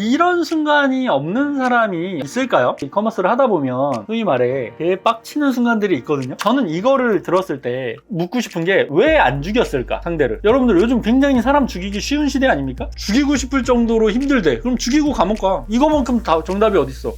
이런 순간이 없는 사람이 있을까요? 이커머스를 하다 보면 소위 말해 개빡치는 순간들이 있거든요. 저는 이거를 들었을 때 묻고 싶은 게 왜 안 죽였을까 상대를. 여러분들 요즘 굉장히 사람 죽이기 쉬운 시대 아닙니까? 죽이고 싶을 정도로 힘들대. 그럼 죽이고 감옥 가. 이거만큼 다 정답이 어딨어.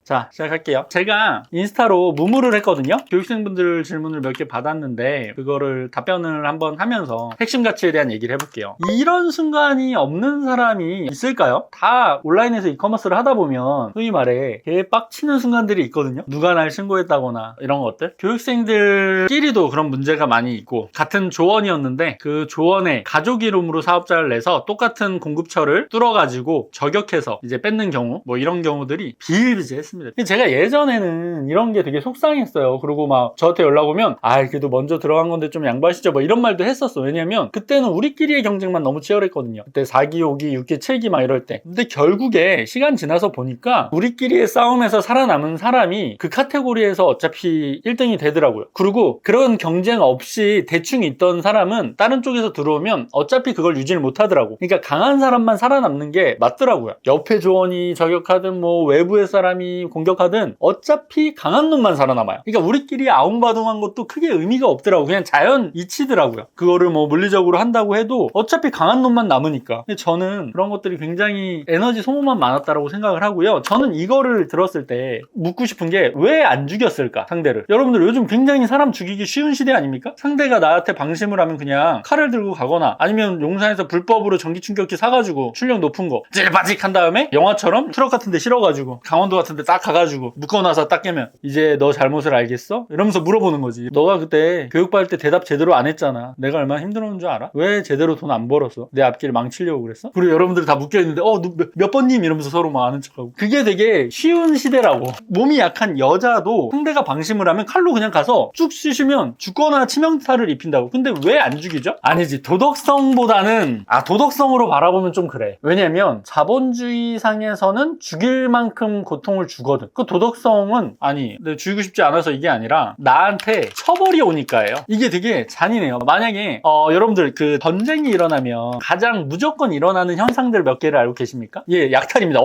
자, 시작할게요. 제가 인스타로 무무를 했거든요. 교육생분들 질문을 몇 개 받았는데 그거를 답변을 한번 하면서 핵심 가치에 대한 얘기를 해볼게요. 이런 순간이 없는 사람이 있을까요? 다 온라인에서 이커머스를 하다 보면 소위 말해 개빡치는 순간들이 있거든요. 누가 날 신고했다거나 이런 것들. 교육생들끼리도 그런 문제가 많이 있고, 같은 조원이었는데 그 조원에 가족 이름으로 사업자를 내서 똑같은 공급처를 뚫어가지고 저격해서 이제 뺏는 경우, 뭐 이런 경우들이 비일비재했습니다. 제가 예전에는 이런 게 되게 속상했어요. 그리고 막 저한테 연락 오면 그래도 먼저 들어간 건데 좀 양보하시죠, 뭐 이런 말도 했었어. 왜냐면 그때는 우리끼리의 경쟁만 너무 치열했거든요. 그때 4기, 5기, 6기, 7기 막 이럴 때. 근데 결국에 시간 지나서 보니까 우리끼리의 싸움에서 살아남은 사람이 그 카테고리에서 어차피 1등이 되더라고요. 그리고 그런 경쟁 없이 대충 있던 사람은 다른 쪽에서 들어오면 어차피 그걸 유지를 못하더라고. 그러니까 강한 사람만 살아남는 게 맞더라고요. 옆에 조언이 저격하든 뭐 외부의 사람이 공격하든 어차피 강한 놈만 살아남아요. 그러니까 우리끼리 아웅바둥한 것도 크게 의미가 없더라고. 그냥 자연 이치더라고요. 그거를 뭐 물리적으로 한다고 해도 어차피 강한 놈만 남으니까. 근데 저는 그런 것들이 굉장히 에너지 소모만 많았다고 생각을 하고요. 저는 이거를 들었을 때 묻고 싶은 게 왜 안 죽였을까 상대를. 여러분들 요즘 굉장히 사람 죽이기 쉬운 시대 아닙니까? 상대가 나한테 방심을 하면 그냥 칼을 들고 가거나 아니면 용산에서 불법으로 전기 충격기 사가지고 출력 높은 거 찔바직 한 다음에 영화처럼 트럭 같은 데 실어가지고 강원도 같은 데 딱 가가지고 묶어놔서 딱 깨면 이제 너 잘못을 알겠어? 이러면서 물어보는 거지. 너가 그때 교육받을 때 대답 제대로 안 했잖아. 내가 얼마나 힘들었는 줄 알아? 왜 제대로 돈 안 벌었어? 내 앞길을 망치려고 그랬어? 그리고 여러분들 다 묶여있는데 너 몇 번님? 이러면서 서로 막 아는 척하고. 그게 되게 쉬운 시대라고. 몸이 약한 여자도 상대가 방심을 하면 칼로 그냥 가서 쭉 쑤시면 죽거나 치명타를 입힌다고. 근데 왜 안 죽이죠? 아니지. 도덕성보다는 도덕성으로 바라보면 좀 그래. 왜냐면 자본주의상에서는 죽일 만큼 고통을 주거든. 그 도덕성은 내가 죽이고 싶지 않아서 이게 아니라 나한테 처벌이 오니까예요. 이게 되게 잔인해요. 만약에 여러분들 그 전쟁이 일어나면 가장 무조건 일어나는 현상들 몇 개를 알고 계십니까? 약탈입니다.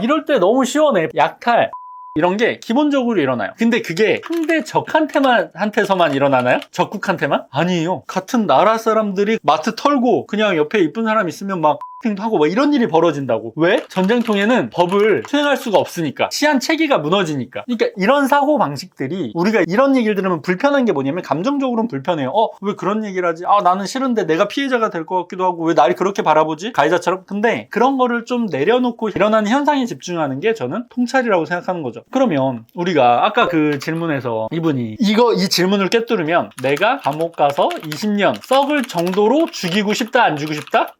이럴 때 너무 시원해. 약탈 이런 게 기본적으로 일어나요. 근데 그게 상대 적한테서만 일어나나요? 적국한테만? 아니에요. 같은 나라 사람들이 마트 털고 그냥 옆에 이쁜 사람 있으면 막 하고 막 이런 일이 벌어진다고. 왜? 전쟁통에는 법을 수행할 수가 없으니까. 시한 체계가 무너지니까. 그러니까 이런 사고 방식들이, 우리가 이런 얘기를 들으면 불편한 게 뭐냐면 감정적으로는 불편해요. 왜 그런 얘기를 하지? 나는 싫은데 내가 피해자가 될 것 같기도 하고 왜 나를 그렇게 바라보지? 가해자처럼. 근데 그런 거를 좀 내려놓고 일어나는 현상에 집중하는 게 저는 통찰이라고 생각하는 거죠. 그러면 우리가 아까 그 질문에서 이분이 이 질문을 꿰뚫으면 내가 감옥 가서 20년 썩을 정도로 죽이고 싶다, 안 죽이고 싶다?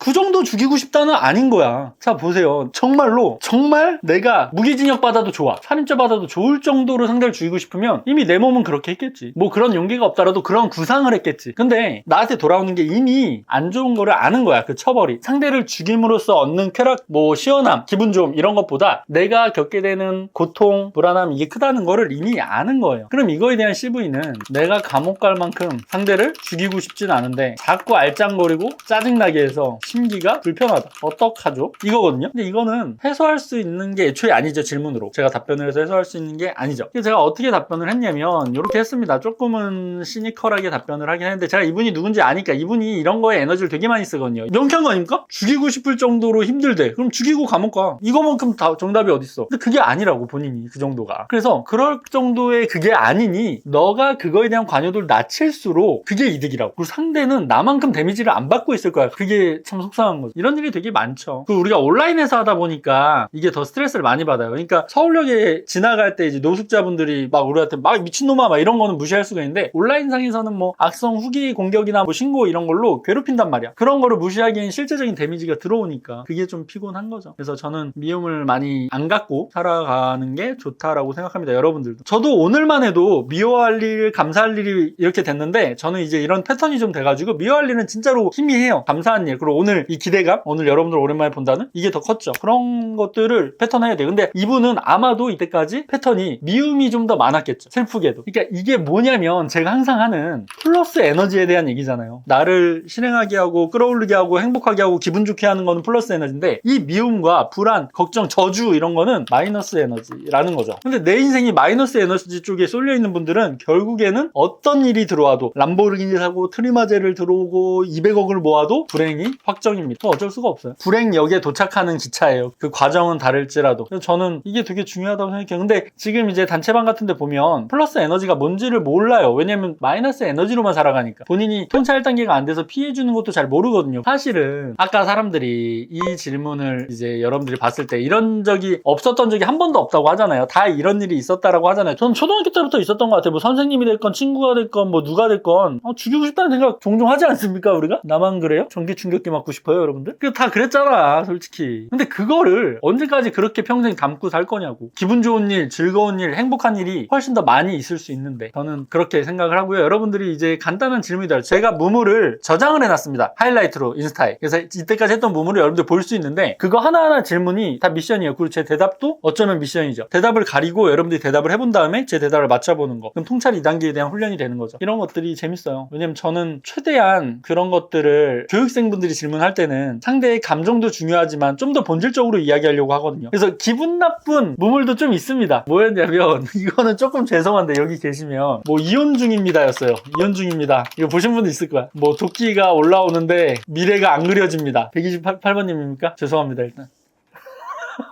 그 정도 죽이고 싶다는 아닌 거야. 자, 보세요. 정말 내가 무기징역 받아도 좋아, 살인죄 받아도 좋을 정도로 상대를 죽이고 싶으면 이미 내 몸은 그렇게 했겠지. 뭐 그런 용기가 없더라도 그런 구상을 했겠지. 근데 나한테 돌아오는 게 이미 안 좋은 거를 아는 거야. 그 처벌이. 상대를 죽임으로써 얻는 쾌락, 뭐 시원함, 기분 좋음 이런 것보다 내가 겪게 되는 고통, 불안함 이게 크다는 거를 이미 아는 거예요. 그럼 이거에 대한 CV는 내가 감옥 갈 만큼 상대를 죽이고 싶진 않은데 자꾸 알짱거리고 짜증나게 해서 심기가 불편하다. 어떡하죠? 이거거든요. 근데 이거는 해소할 수 있는 게 애초에 아니죠. 질문으로 제가 답변을 해서 해소할 수 있는 게 아니죠. 그래서 제가 어떻게 답변을 했냐면 이렇게 했습니다. 조금은 시니컬하게 답변을 하긴 했는데 제가 이분이 누군지 아니까. 이분이 이런 거에 에너지를 되게 많이 쓰거든요. 명쾌한 거 아닙니까? 죽이고 싶을 정도로 힘들대. 그럼 죽이고 감옥 가. 이거만큼 다 정답이 어딨어. 근데 그게 아니라고, 본인이 그 정도가. 그래서 그럴 정도의 그게 아니니 너가 그거에 대한 관여도를 낮출수록 그게 이득이라고. 그리고 상대는 나만큼 데미지를 안 받고 있을 거야. 그게 참 속상한 거죠. 이런 일이 되게 많죠. 그 우리가 온라인에서 하다 보니까 이게 더 스트레스를 많이 받아요. 그러니까 서울역에 지나갈 때 이제 노숙자분들이 막 우리한테 막 미친놈아 막 이런 거는 무시할 수가 있는데, 온라인상에서는 뭐 악성 후기 공격이나 뭐 신고 이런 걸로 괴롭힌단 말이야. 그런 거를 무시하기엔 실제적인 데미지가 들어오니까 그게 좀 피곤한 거죠. 그래서 저는 미움을 많이 안 갖고 살아가는 게 좋다라고 생각합니다. 여러분들도. 저도 오늘만 해도 미워할 일, 감사할 일이 이렇게 됐는데, 저는 이제 이런 패턴이 좀 돼가지고 미워할 일은 진짜로 희미해요. 감사한 일. 그리고 오늘 오늘 이 기대감, 오늘 여러분들 오랜만에 본다는 이게 더 컸죠. 그런 것들을 패턴화해야 돼요. 근데 이분은 아마도 이때까지 패턴이 미움이 좀 더 많았겠죠. 슬프게도. 그러니까 이게 뭐냐면 제가 항상 하는 플러스 에너지에 대한 얘기잖아요. 나를 실행하게 하고 끌어올리게 하고 행복하게 하고 기분 좋게 하는 거는 플러스 에너지인데 이 미움과 불안, 걱정, 저주 이런 거는 마이너스 에너지라는 거죠. 근데 내 인생이 마이너스 에너지 쪽에 쏠려 있는 분들은 결국에는 어떤 일이 들어와도 람보르기니 사고 트리마제를 들어오고 200억을 모아도 불행이 확정입니다. 어쩔 수가 없어요. 불행역에 도착하는 기차예요. 그 과정은 다를지라도. 그래서 저는 이게 되게 중요하다고 생각해요. 근데 지금 이제 단체방 같은 데 보면 플러스 에너지가 뭔지를 몰라요. 왜냐면 마이너스 에너지로만 살아가니까. 본인이 통찰 1단계가 안 돼서 피해주는 것도 잘 모르거든요. 사실은 아까 사람들이 이 질문을 이제 여러분들이 봤을 때 이런 적이 없었던 적이 한 번도 없다고 하잖아요. 다 이런 일이 있었다라고 하잖아요. 저는 초등학교 때부터 있었던 것 같아요. 뭐 선생님이 됐건 친구가 됐건 뭐 누가 됐건 죽이고 싶다는 생각 종종 하지 않습니까 우리가? 나만 그래요? 전기 충격기 맞고 싶어요 여러분들? 다 그랬잖아 솔직히. 근데 그거를 언제까지 그렇게 평생 담고 살 거냐고. 기분 좋은 일, 즐거운 일, 행복한 일이 훨씬 더 많이 있을 수 있는데 저는 그렇게 생각을 하고요. 여러분들이 이제 간단한 질문이다. 제가 무무를 저장을 해놨습니다. 하이라이트로 인스타에. 그래서 이때까지 했던 무무를 여러분들 볼 수 있는데 그거 하나하나 질문이 다 미션이에요. 그리고 제 대답도 어쩌면 미션이죠. 대답을 가리고 여러분들이 대답을 해본 다음에 제 대답을 맞춰보는 거. 그럼 통찰 2단계에 대한 훈련이 되는 거죠. 이런 것들이 재밌어요. 왜냐면 저는 최대한 그런 것들을 교육생분들이 질문할 때는 상대의 감정도 중요하지만 좀 더 본질적으로 이야기하려고 하거든요. 그래서 기분 나쁜 무물도 좀 있습니다. 뭐였냐면 이거는 조금 죄송한데 여기 계시면 뭐 이혼 중입니다 였어요. 이혼 중입니다. 이거 보신 분도 있을 거야. 뭐 도끼가 올라오는데 미래가 안 그려집니다. 128번님입니까? 죄송합니다 일단.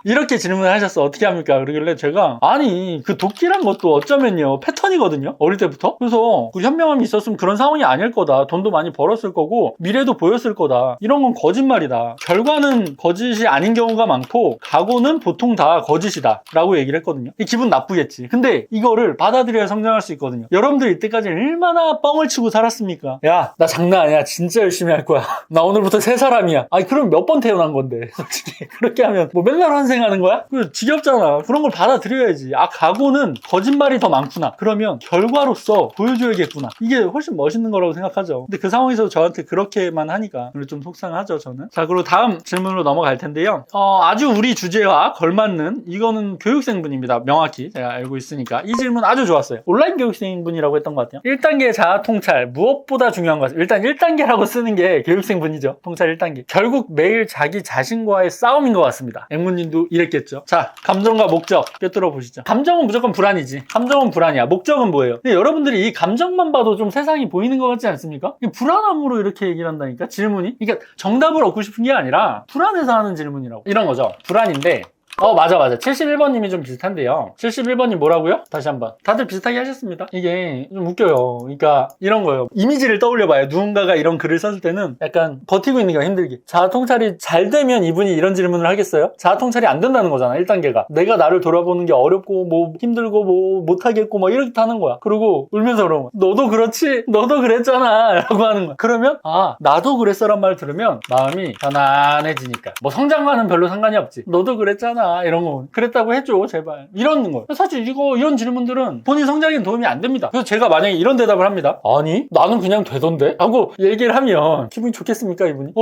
이렇게 질문을 하셨어. 어떻게 합니까? 그러길래 제가 아니 그 도끼란 것도 어쩌면요 패턴이거든요. 어릴 때부터. 그래서 그 현명함이 있었으면 그런 상황이 아닐 거다. 돈도 많이 벌었을 거고 미래도 보였을 거다. 이런 건 거짓말이다. 결과는 거짓이 아닌 경우가 많고 각오는 보통 다 거짓이다 라고 얘기를 했거든요. 기분 나쁘겠지. 근데 이거를 받아들여야 성장할 수 있거든요. 여러분들 이때까지 얼마나 뻥을 치고 살았습니까? 야 나 장난 아니야. 진짜 열심히 할 거야. 나 오늘부터 새 사람이야. 아니 그럼 몇 번 태어난 건데 솔직히 그렇게 하면 뭐 맨날 환생하는 거야? 그 지겹잖아. 그런 걸 받아들여야지. 각오는 거짓말이 더 많구나. 그러면 결과로서 보여줘야겠구나. 이게 훨씬 멋있는 거라고 생각하죠. 근데 그 상황에서 저한테 그렇게만 하니까 좀 속상하죠 저는. 자 그리고 다음 질문으로 넘어갈 텐데요. 아주 우리 주제와 걸맞는 이거는 교육생분입니다. 명확히 제가 알고 있으니까 이 질문 아주 좋았어요. 온라인 교육생분이라고 했던 것 같아요. 1단계 자아 통찰 무엇보다 중요한 것 같아요. 일단 1단계라고 쓰는 게 교육생분이죠. 통찰 1단계. 결국 매일 자기 자신과의 싸움인 것 같습니다. 앵무님도 이랬겠죠. 자, 감정과 목적 꿰뚫어 보시죠. 감정은 무조건 불안이지. 감정은 불안이야. 목적은 뭐예요? 근데 여러분들이 이 감정만 봐도 좀 세상이 보이는 것 같지 않습니까? 불안함으로 이렇게 얘기를 한다니까 질문이. 그러니까 정답을 얻고 싶은 게 아니라 불안해서 하는 질문이라고. 이런 거죠. 불안인데 맞아 71번님이 좀 비슷한데요. 71번님 뭐라고요? 다시 한번. 다들 비슷하게 하셨습니다. 이게 좀 웃겨요. 그러니까 이런 거예요. 이미지를 떠올려봐요. 누군가가 이런 글을 썼을 때는 약간 버티고 있는 게 힘들게. 자아 통찰이 잘 되면 이분이 이런 질문을 하겠어요? 자아 통찰이 안 된다는 거잖아. 1단계가 내가 나를 돌아보는 게 어렵고 뭐 힘들고 뭐 못하겠고 뭐 이렇게 하는 거야. 그리고 울면서 그러면 너도 그렇지? 너도 그랬잖아 라고 하는 거야. 그러면 나도 그랬어란 말 들으면 마음이 편안해지니까 뭐 성장과는 별로 상관이 없지. 너도 그랬잖아 이런 거 그랬다고 해줘 제발 이러는 거예요. 사실 이런 질문들은 본인 성장에 도움이 안 됩니다. 그래서 제가 만약에 이런 대답을 합니다. 아니 나는 그냥 되던데 하고 얘기를 하면 기분이 좋겠습니까 이분이?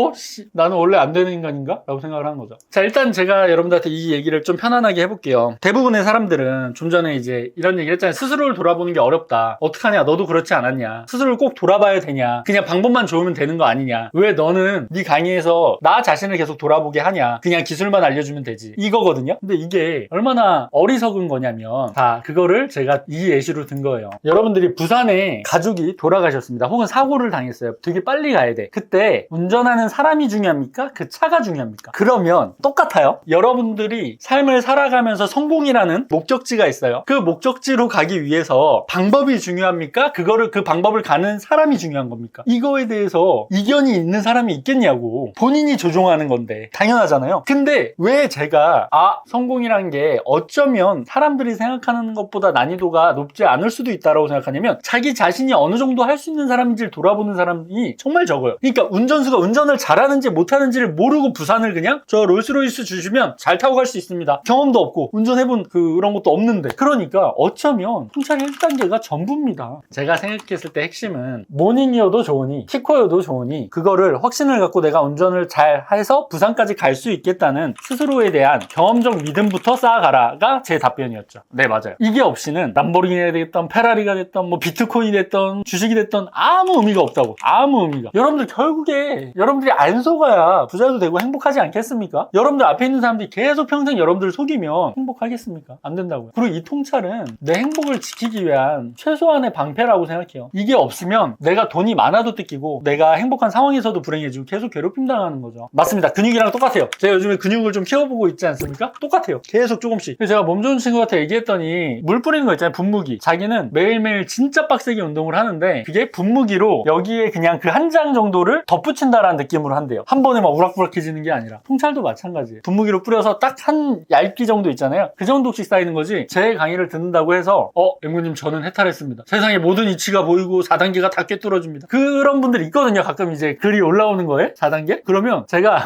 나는 원래 안 되는 인간인가? 라고 생각을 하는 거죠. 자 일단 제가 여러분들한테 이 얘기를 좀 편안하게 해볼게요. 대부분의 사람들은 좀 전에 이제 이런 얘기를 했잖아요. 스스로를 돌아보는 게 어렵다. 어떡하냐 너도 그렇지 않았냐. 스스로를 꼭 돌아봐야 되냐. 그냥 방법만 좋으면 되는 거 아니냐. 왜 너는 네 강의에서 나 자신을 계속 돌아보게 하냐. 그냥 기술만 알려주면 되지. 이거거든요. 근데 이게 얼마나 어리석은 거냐면 그거를 제가 이 예시로 든 거예요. 여러분들이 부산에 가족이 돌아가셨습니다. 혹은 사고를 당했어요. 되게 빨리 가야 돼. 그때 운전하는 사람이 중요합니까? 그 차가 중요합니까? 그러면 똑같아요. 여러분들이 삶을 살아가면서 성공이라는 목적지가 있어요. 그 목적지로 가기 위해서 방법이 중요합니까? 그 방법을 가는 사람이 중요한 겁니까? 이거에 대해서 이견이 있는 사람이 있겠냐고. 본인이 조종하는 건데 당연하잖아요. 근데 왜 제가 성공이란 게 어쩌면 사람들이 생각하는 것보다 난이도가 높지 않을 수도 있다고 생각하냐면 자기 자신이 어느 정도 할 수 있는 사람인지를 돌아보는 사람이 정말 적어요. 그러니까 운전수가 운전을 잘하는지 못하는지를 모르고 부산을 그냥 저 롤스로이스 주시면 잘 타고 갈 수 있습니다. 경험도 없고 운전해본 그런 것도 없는데, 그러니까 어쩌면 통찰 1단계가 전부입니다. 제가 생각했을 때 핵심은 모닝이어도 좋으니 티코여도 좋으니 그거를 확신을 갖고 내가 운전을 잘 해서 부산까지 갈 수 있겠다는 스스로에 대한 경험적 믿음부터 쌓아가라가 제 답변이었죠. 네, 맞아요. 이게 없이는 람보르기니가 됐던 페라리가 됐던 뭐 비트코인이 됐던 주식이 됐던 아무 의미가 없다고. 아무 의미가. 여러분들 결국에 여러분들이 안 속아야 부자도 되고 행복하지 않겠습니까? 여러분들 앞에 있는 사람들이 계속 평생 여러분들 속이면 행복하겠습니까? 안 된다고요. 그리고 이 통찰은 내 행복을 지키기 위한 최소한의 방패라고 생각해요. 이게 없으면 내가 돈이 많아도 뜯기고 내가 행복한 상황에서도 불행해지고 계속 괴롭힘 당하는 거죠. 맞습니다. 근육이랑 똑같아요. 제가 요즘에 근육을 좀 키워보고 있지 않습니까? 똑같아요. 계속 조금씩. 그래서 제가 몸 좋은 친구한테 얘기했더니 물 뿌리는 거 있잖아요. 분무기. 자기는 매일매일 진짜 빡세게 운동을 하는데 그게 분무기로 여기에 그냥 그 한 장 정도를 덧붙인다라는 느낌으로 한대요. 한 번에 막 우락부락해지는 게 아니라. 통찰도 마찬가지예요. 분무기로 뿌려서 딱 한 얇기 정도 있잖아요. 그 정도씩 쌓이는 거지. 제 강의를 듣는다고 해서 앵무님 저는 해탈했습니다. 세상의 모든 이치가 보이고 4단계가 다 꿰뚫어집니다. 그런 분들이 있거든요. 가끔 이제 글이 올라오는 거에 4단계? 그러면 제가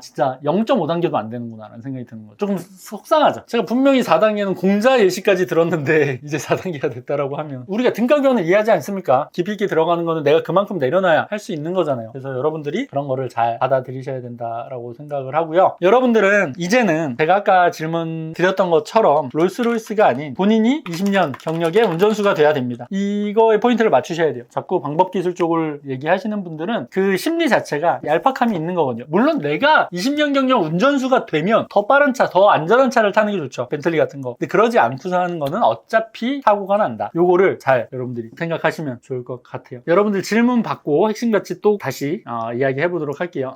진짜 0.5단계도 안 되는구나 라는 생각이 드는 거죠. 조금 속상하죠. 제가 분명히 4단계는 공자 예시까지 들었는데 이제 4단계가 됐다라고 하면 우리가 등가교훈을 이해하지 않습니까? 깊이 있게 들어가는 거는 내가 그만큼 내려놔야 할 수 있는 거잖아요. 그래서 여러분들이 그런 거를 잘 받아들이셔야 된다라고 생각을 하고요. 여러분들은 이제는 제가 아까 질문 드렸던 것처럼 롤스로이스가 아닌 본인이 20년 경력의 운전수가 돼야 됩니다. 이거에 포인트를 맞추셔야 돼요. 자꾸 방법기술 쪽을 얘기하시는 분들은 그 심리 자체가 얄팍함이 있는 거거든요. 물론 내가 20년 경력 운전수가 되면 더 빠른 차, 더 안전한 차를 타는 게 좋죠. 벤틀리 같은 거. 근데 그러지 않고서 하는 거는 어차피 사고가 난다. 요거를 잘 여러분들이 생각하시면 좋을 것 같아요. 여러분들 질문 받고 핵심같이 또 다시 이야기 해보도록 할게요.